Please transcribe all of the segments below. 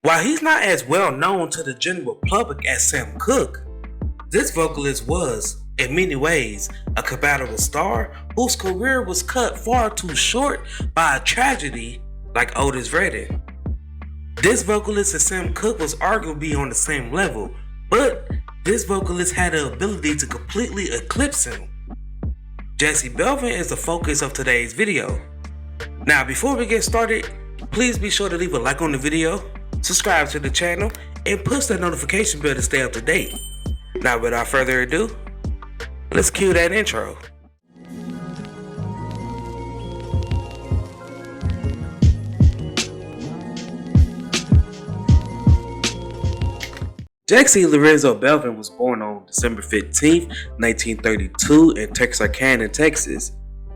While he's not as well known to the general public as Sam Cooke, this vocalist was, in many ways, a compatible star whose career was cut far too short by a tragedy like Otis Redding. This vocalist and Sam Cooke was arguably on the same level, but this vocalist had the ability to completely eclipse him. Jesse Belvin is the focus of today's video. Now before we get started, please be sure to leave a like on the video, subscribe to the channel, and push that notification bell to stay up to date. Now without further ado, let's cue that intro. Jesse Lorenzo Belvin was born on December 15, 1932 in Texarkana, Texas.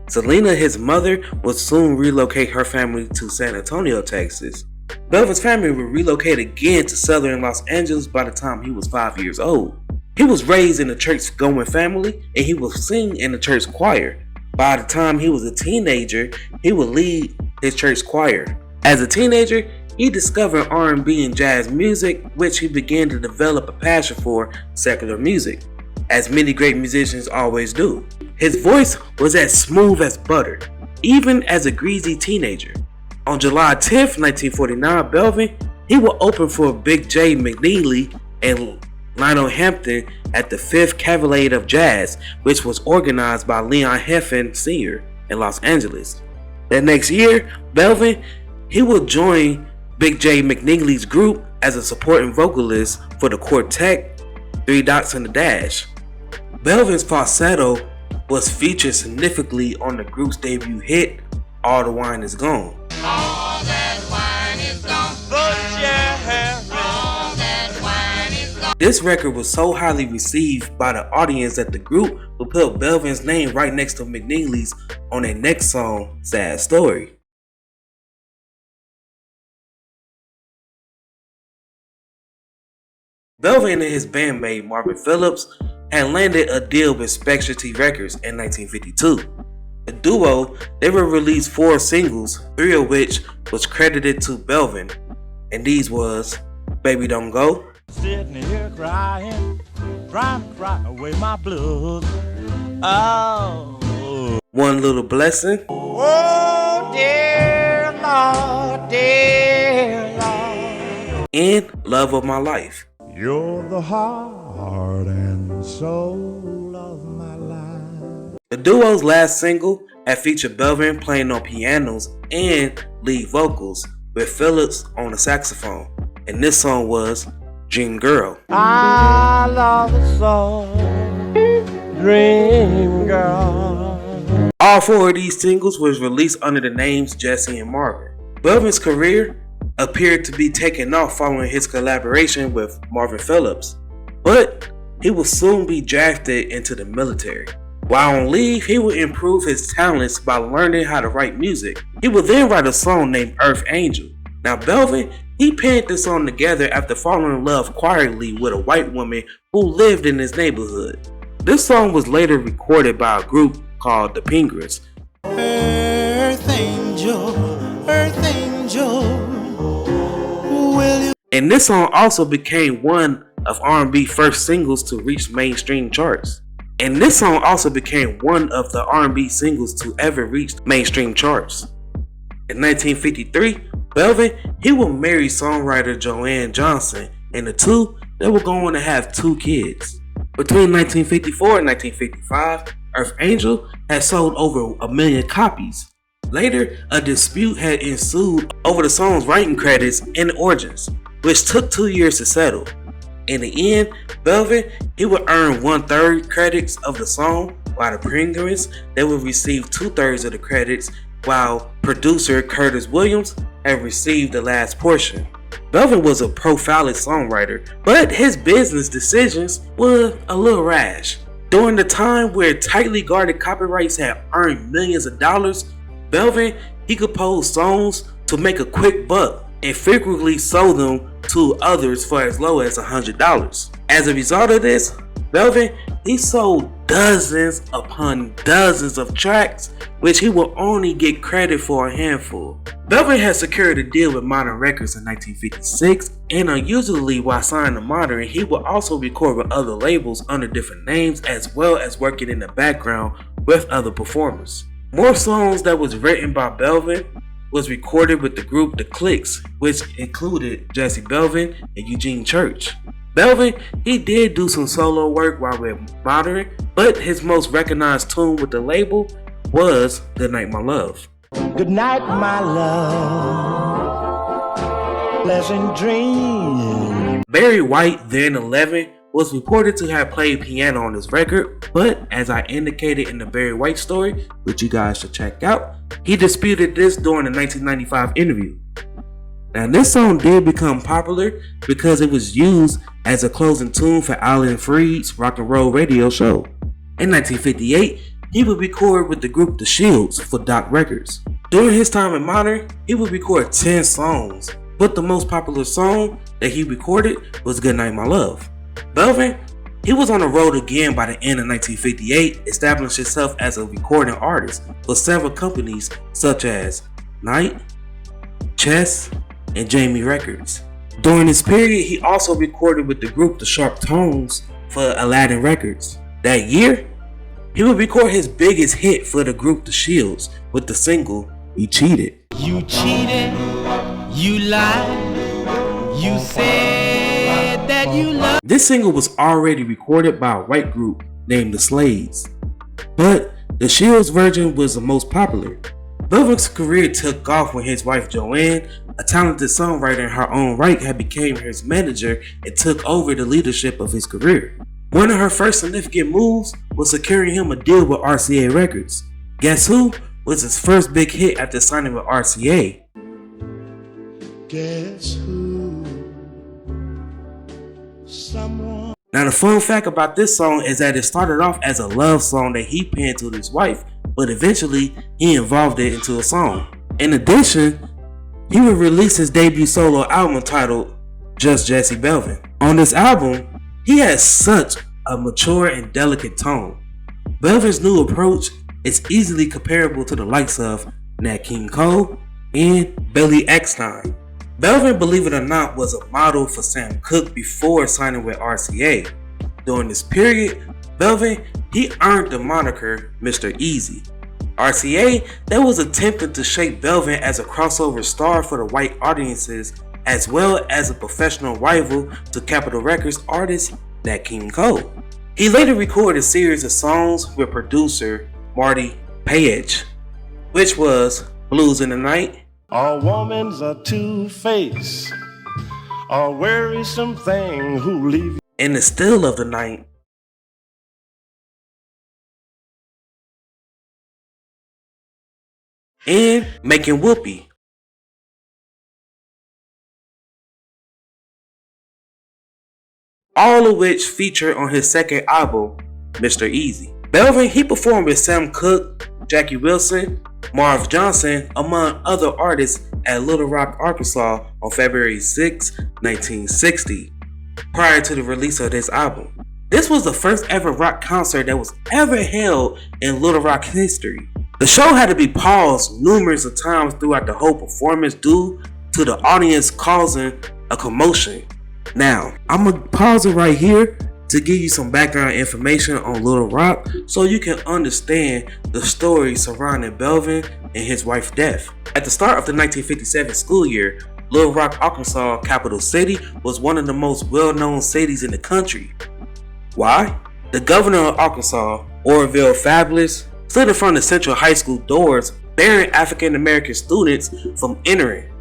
Selena, his mother, would soon relocate her family to San Antonio, Texas. Belvin's family would relocate again to southern Los Angeles by the time he was 5 years old. He was raised in a church-going family and he would sing in the church choir. By the time he was a teenager, he would lead his church choir. As a teenager, he discovered R&B and jazz music, which he began to develop a passion for secular music, as many great musicians always do. His voice was as smooth as butter, even as a greasy teenager. On July 10th, 1949, Belvin, he would open for Big J McNeely and Lionel Hampton at the 5th Cavalcade of Jazz, which was organized by Leon Heffen Sr. in Los Angeles. That next year, Belvin, he would join Big J McNeely's group as a supporting vocalist for the quartet 3 Dots and a Dash. Belvin's falsetto was featured significantly on the group's debut hit, All the Wine Is Gone. All that wine is gone. All that wine is gone. This record was so highly received by the audience that the group would put Belvin's name right next to McNeely's on their next song, Sad Story. Belvin and his bandmate Marvin Phillips had landed a deal with Specialty Records in 1952. The duo, they would release 4 singles, 3 of which was credited to Belvin, and these was Baby Don't Go, Sitting here crying, trying to cry away my blues. Oh, One Little Blessing, oh, dear Lord, and Love of My Life. you're the heart and soul of my life. The duo's last single had featured Belvin playing on pianos and lead vocals, with Phillips on the saxophone, and this song was Dream Girl. I love the song, Dream Girl. All 4 of these singles was released under the names Jesse and Marvin. Belvin's career appeared to be taking off following his collaboration with Marvin Phillips, but he would soon be drafted into the military. While on leave, he would improve his talents by learning how to write music. He would then write a song named Earth Angel. Now Belvin, he penned this song together after falling in love quietly with a white woman who lived in his neighborhood. This song was later recorded by a group called the Penguins. Earth angel, will you? And this song also became one of R&B's first singles to reach mainstream charts. And this song also became one of the R&B singles to ever reach mainstream charts. In 1953, Belvin, he would marry songwriter Joanne Johnson, and the two, they were going to have 2 kids. Between 1954 and 1955, Earth Angel had sold over 1 million copies. Later, a dispute had ensued over the song's writing credits and origins, which took 2 years to settle. In the end, Belvin, he would earn 1/3 credits of the song, while the Penguins, they would receive 2/3 of the credits, while producer Curtis Williams had received the last portion. Belvin was a prolific songwriter, but his business decisions were a little rash. During the time where tightly guarded copyrights had earned millions of dollars, Belvin, he composed songs to make a quick buck and frequently sold them to others for as low as $100. As a result of this, Belvin, he sold dozens upon dozens of tracks, which he will only get credit for a handful. Belvin had secured a deal with Modern Records in 1956, and unusually while signed to Modern, he would also record with other labels under different names as well as working in the background with other performers. More songs that was written by Belvin was recorded with the group The Clicks, which included Jesse Belvin and Eugene Church. Belvin, he did do some solo work while with Modern, but his most recognized tune with the label was Good Night My Love. Good night, my love. Pleasant dreams. Barry White, then 11, was reported to have played piano on this record, but as I indicated in the Barry White story, which you guys should check out, he disputed this during the 1995 interview. Now this song did become popular because it was used as a closing tune for Alan Freed's rock and roll radio show. In 1958, he would record with the group The Shields for Doc Records. During his time in Modern, he would record 10 songs, but the most popular song that he recorded was Good Night My Love. Belvin, he was on the road again by the end of 1958, establishing himself as a recording artist for several companies such as Night, Chess, and Jamie Records. During this period, he also recorded with the group The Sharp Tones for Aladdin Records. That year, he would record his biggest hit for the group The Shields with the single You Cheated. You cheated, you lied, you said that you loved. This single was already recorded by a white group named The Slades, but the Shields version was the most popular. Belvin's career took off when his wife Joanne, a talented songwriter in her own right, had become his manager and took over the leadership of his career. One of her first significant moves was securing him a deal with RCA Records. Guess who was his first big hit after signing with RCA? Guess who? Someone. Now the fun fact about this song is that it started off as a love song that he penned to his wife, but eventually he involved it into a song. In addition, he would release his debut solo album titled Just Jesse Belvin. On this album, he has such a mature and delicate tone. Belvin's new approach is easily comparable to the likes of Nat King Cole and Billy Eckstine. Belvin, believe it or not, was a model for Sam Cooke before signing with RCA. During this period, Belvin, he earned the moniker Mr. Easy. RCA, that was attempting to shape Belvin as a crossover star for the white audiences, as well as a professional rival to Capitol Records artist Nat King Cole. He later recorded a series of songs with producer Marty Paich, which was Blues in the Night, A woman's a two-faced, a wearisome thing who leave In the Still of the Night, and Making Whoopee. All of which featured on his second album, Mr. Easy. Belvin, he performed with Sam Cooke, Jackie Wilson, Marv Johnson, among other artists at Little Rock, Arkansas on February 6, 1960, prior to the release of this album. This was the first ever rock concert that was ever held in Little Rock history. The show had to be paused numerous of times throughout the whole performance due to the audience causing a commotion. Now, I'm going to pause it right here to give you some background information on Little Rock so you can understand the story surrounding Belvin and his wife's death. At the start of the 1957 school year, Little Rock, Arkansas, capital city, was one of the most well-known cities in the country. Why? The governor of Arkansas, Orville Fabulous, stood in front of Central High School doors barring African American students from entering.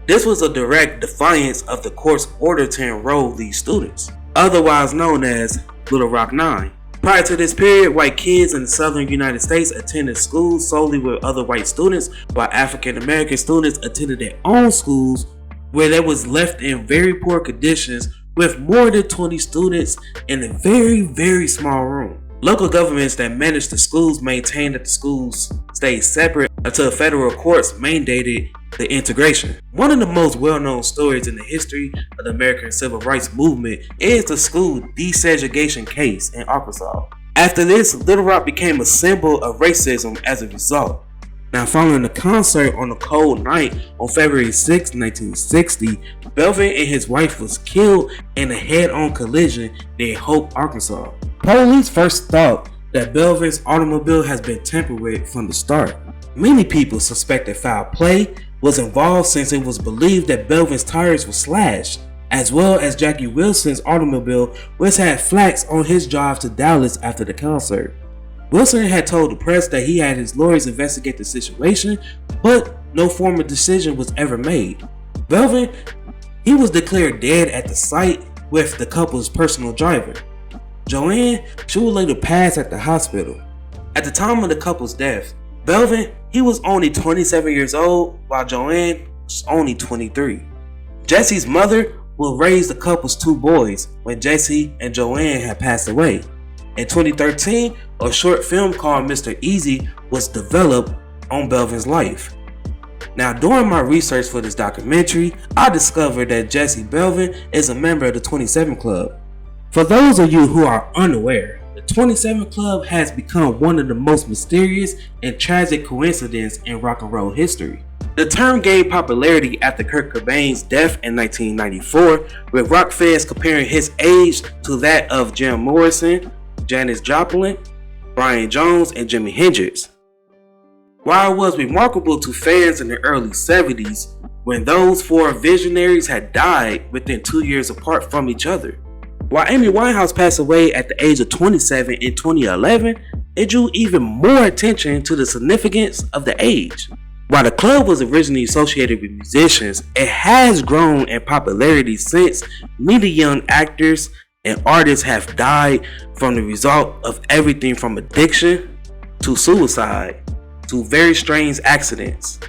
This was a direct defiance of the court's order to enroll these students, otherwise known as Little Rock 9. Prior to this period, white kids in the southern United States attended schools solely with other white students, while African American students attended their own schools where they was left in very poor conditions with more than 20 students in a very small room. Local governments that managed the schools maintained that the schools stayed separate until federal courts mandated the integration. One of the most well-known stories in the history of the American Civil Rights Movement is the school desegregation case in Arkansas. After this, Little Rock became a symbol of racism as a result. Now, following the concert on a cold night on February 6, 1960, Belvin and his wife was killed in a head-on collision near Hope, Arkansas. Police first thought that Belvin's automobile has been tampered with from the start. Many people suspected foul play was involved since it was believed that Belvin's tires were slashed, as well as Jackie Wilson's automobile, which had flags on his drive to Dallas after the concert. Wilson had told the press that he had his lawyers investigate the situation, but no formal decision was ever made. Belvin, he was declared dead at the site with the couple's personal driver. Joanne, she would later pass at the hospital. At the time of the couple's death, Belvin, he was only 27 years old, while Joanne was only 23. Jesse's mother would raise the couple's 2 boys when Jesse and Joanne had passed away. In 2013, a short film called Mr. Easy was developed on Belvin's life. Now, during my research for this documentary, I discovered that Jesse Belvin is a member of the 27 Club. For those of you who are unaware, the 27 Club has become one of the most mysterious and tragic coincidences in rock and roll history. The term gained popularity after Kurt Cobain's death in 1994, with rock fans comparing his age to that of Jim Morrison, Janis Joplin, Brian Jones, and Jimi Hendrix. While it was remarkable to fans in the early 70s when those 4 visionaries had died within 2 years apart from each other. While Amy Winehouse passed away at the age of 27 in 2011, it drew even more attention to the significance of the age. While the club was originally associated with musicians, it has grown in popularity since many young actors and artists have died from the result of everything from addiction to suicide to very strange accidents.